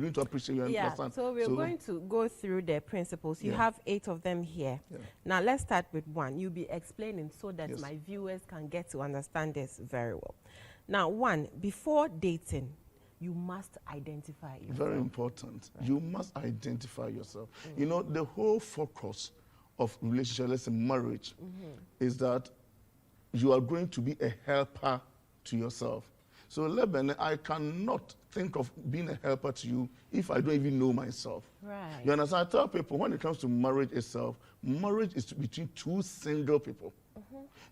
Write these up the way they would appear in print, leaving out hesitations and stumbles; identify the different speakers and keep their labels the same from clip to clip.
Speaker 1: willing to appreciate you and understand.
Speaker 2: So we're going to go through the principles. You have 8 of them here. Now let's start with 1. You'll be explaining so that my viewers can get to understand this very well. Now 1, before dating, you must identify yourself.
Speaker 1: Very important. Right. You must identify yourself. You know, the whole focus of relationship, let's say marriage, is that you are going to be a helper to yourself. So, Lebanon, I cannot think of being a helper to you if I don't even know myself.
Speaker 2: Right.
Speaker 1: You understand? I tell people, when it comes to marriage itself, marriage is between 2 single people.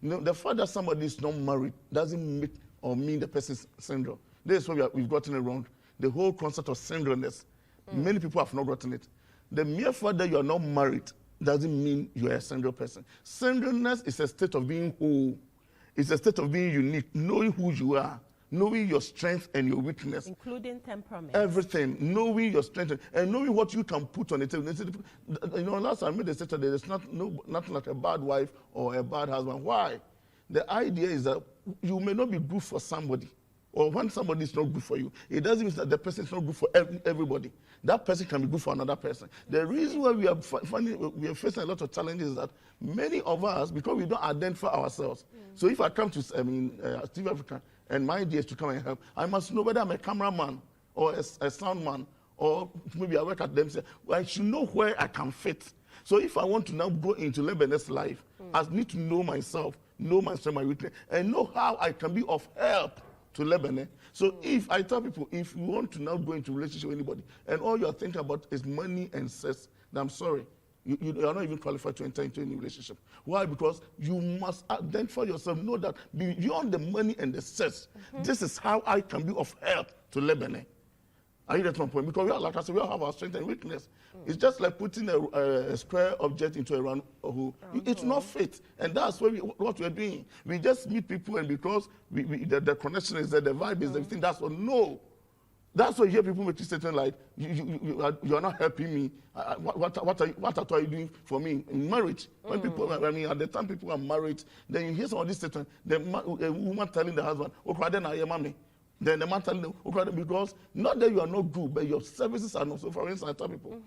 Speaker 1: You know, the fact that somebody is not married doesn't make or mean the person's single. This is where we've gotten it wrong. The whole concept of singleness, many people have not gotten it. The mere fact that you are not married doesn't mean you are a single person. Singleness is a state of being whole. It's a state of being unique, knowing who you are, knowing your strength and your weakness.
Speaker 2: Including temperament.
Speaker 1: Everything. Knowing your strength and knowing what you can put on the table. You know, last time I made the statement, there's nothing like a bad wife or a bad husband. Why? The idea is that you may not be good for somebody. Or when somebody is not good for you, it doesn't mean that the person is not good for everybody. That person can be good for another person. The reason why we are facing a lot of challenges is that many of us, because we don't identify ourselves. So if I come to Steve Africa and my idea is to come and help, I must know whether I'm a cameraman or a sound man, or maybe I work at them. I should know where I can fit. So if I want to now go into Lebanese life, I need to know myself, know my strength, my weakness, and know how I can be of help to Lebanon. So if I tell people, if you want to now go into a relationship with anybody, and all you're thinking about is money and sex, then I'm sorry. You are not even qualified to enter into any relationship. Why? Because you must identify yourself, know that beyond the money and the sex, this is how I can be of help to Lebanon. Are you getting my point? Because we are, like I said, we all have our strength and weakness. It's just like putting a square object into a round hole. It's not fit. And that's what we're doing. We just meet people, and because the connection is there, the vibe is everything, that's what. No. That's why you hear people make statements like, you are not helping me. What are you doing for me in marriage? When people, at the time people are married, then you hear some of these statements, a woman telling the husband, okay, then I am mommy. Then the man telling them, okay, because not that you are not good, but your services are not. So for instance, I tell people,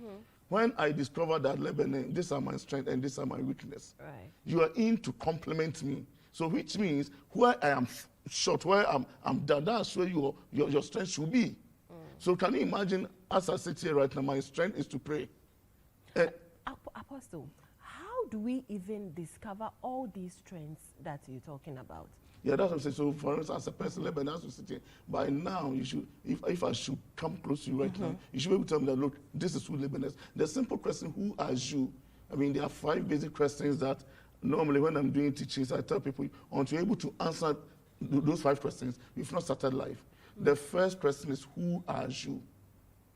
Speaker 1: when I discovered that Lebanon, these are my strength and these are my weakness. Right. You are in to complement me. So which means where I am short, where I'm down, that's where your strength should be. So can you imagine, as I sit here right now, my strength is to pray.
Speaker 2: Apostle, how do we even discover all these strengths that you're talking about?
Speaker 1: Yeah, that's what I'm saying. So, for instance, as a person, Lebanon, as we sit here, by now, you should, if I should come close to you right now, you should be able to tell me that, look, this is who Lebanon is. The simple question, who are you? I mean, there are 5 basic questions that normally when I'm doing teachings, I tell people, until you're able to answer those 5 questions, you've not started life. The first question is, who are you?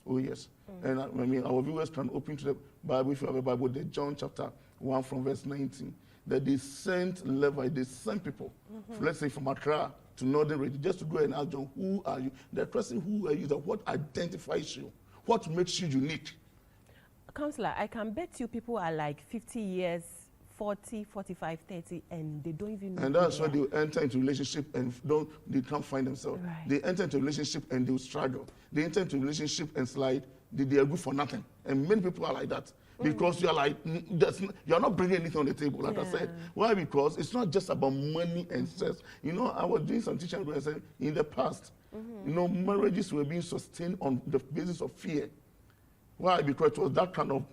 Speaker 1: Oh, yes. And I mean, our viewers can open to the Bible, if you have a Bible, the John chapter 1 from verse 19. That they sent Levi, they sent people, let's say from Accra to Northern Region, just to go and ask John, who are you? The question, who are you, is that what identifies you? What makes you unique?
Speaker 2: Counselor, I can bet you people are like 50 years, 40, 45, 30, and they don't even know.
Speaker 1: And that's why they enter into relationship and they can't find themselves. Right. They enter into relationship and they struggle. They enter into relationship and slide, they are good for nothing. And many people are like that. Because you're like, you're not bringing anything on the table, like I said. Why? Because it's not just about money and sex. You know, I was doing some teaching where I said, in the past, you know, marriages were being sustained on the basis of fear. Why? Because it was that kind of,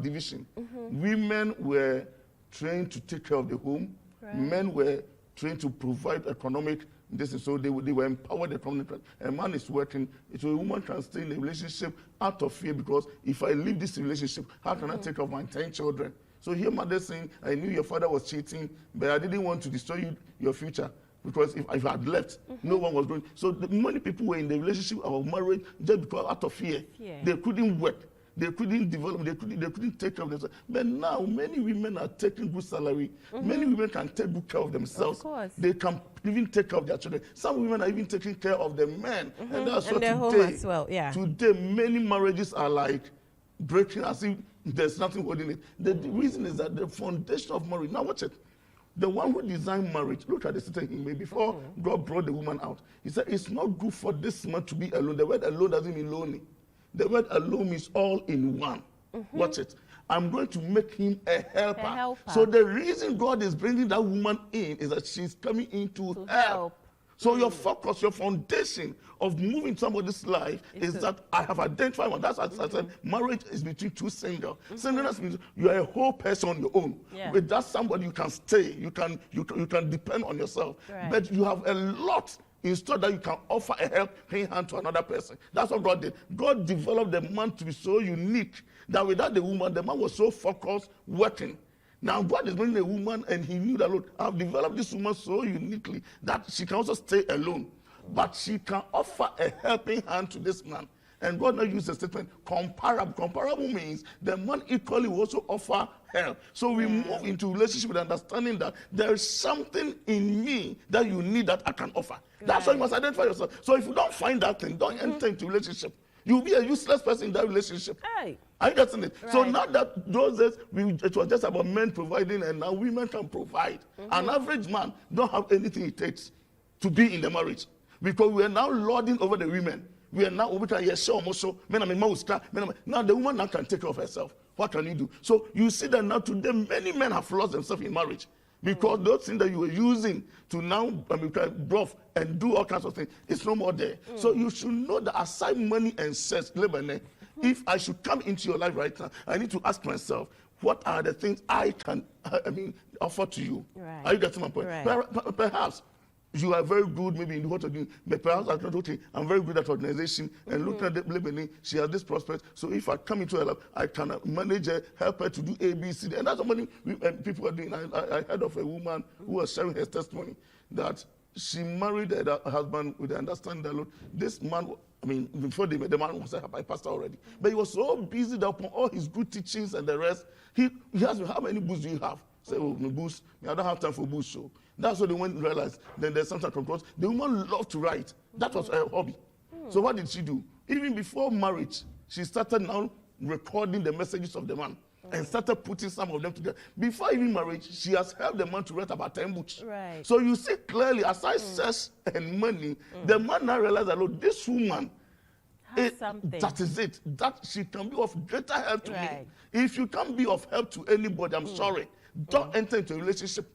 Speaker 1: division. Women were trained to take care of the home. Right. Men were trained to provide economic. So they were empowered economically. A man is working, so a woman can stay in a relationship out of fear, because if I leave this relationship, how can I take care of my 10 children? So here mother saying, I knew your father was cheating, but I didn't want to destroy your future, because if I had left, no one was going. So many people were in the relationship or marriage just because out of fear. They couldn't work. They couldn't develop, they couldn't take care of themselves. But now, many women are taking good salary. Many women can take good care of themselves.
Speaker 2: Of
Speaker 1: they can even take care of their children. Some women are even taking care of the men. And that's what
Speaker 2: their home as well,
Speaker 1: today, many marriages are like breaking as if there's nothing holding it. The reason is that the foundation of marriage, now watch it. The one who designed marriage, look at the situation he made before God brought the woman out. He said, it's not good for this man to be alone. The word alone doesn't mean lonely. The word alone means all in one. Watch it. I'm going to make him a helper. So the reason God is bringing that woman in is that she's coming in to help. So your focus, your foundation of moving somebody's life is that I have identified one. That's what I said. Marriage is between two singles. Singleness means you are a whole person on your own. With that somebody you can stay. You can depend on yourself. But you have a lot instead that you can offer a helping hand to another person. That's what God did. God developed the man to be so unique that without the woman, the man was so focused, working. Now God is bringing a woman, and he knew that, look, I've developed this woman so uniquely that she can also stay alone. But she can offer a helping hand to this man. And God now used the statement comparable. Comparable means the man equally will also offer help. So we move into relationship with understanding that there is something in me that you need that I can offer. That's why you must identify yourself. So if you don't find that thing, don't enter into relationship. You'll be a useless person in that relationship. Are you getting it? So now that those days, it was just about men providing, and now women can provide. An average man don't have anything it takes to be in the marriage, because we are now lording over the women. We are now over to now the woman now can take care of herself. What can you do? So you see that now today many men have lost themselves in marriage. Because those things that you were using to now bluff and do all kinds of things, it's no more there. So you should know that aside money and sex, if I should come into your life right now, I need to ask myself, what are the things I can offer to you? Are you getting my point? Perhaps you are very good maybe in what you're doing, but perhaps I'm not okay. I'm very good at organization, and looking at the Lebanon, she has this prospect. So if I come into her life, I can manage her, help her to do A, B, C, D. And that's what many people are doing. I heard of a woman who was sharing her testimony that she married her husband with the understanding that, look, this man, before they met, the man was a pastor already. But he was so busy that upon all his good teachings and the rest, he asked me, how many books do you have? Say, oh, no books. I don't have time for books. So that's what they went to realize. Then there's something because the woman loved to write. That was her hobby. So what did she do? Even before marriage, she started now recording the messages of the man and started putting some of them together. Before even marriage, she has helped the man to write about 10 books. So you see clearly, aside sex and money, the man now realized that, look, this woman, that is it. That she can be of greater help to me. If you can't be of help to anybody, I'm sorry. Don't enter into a relationship.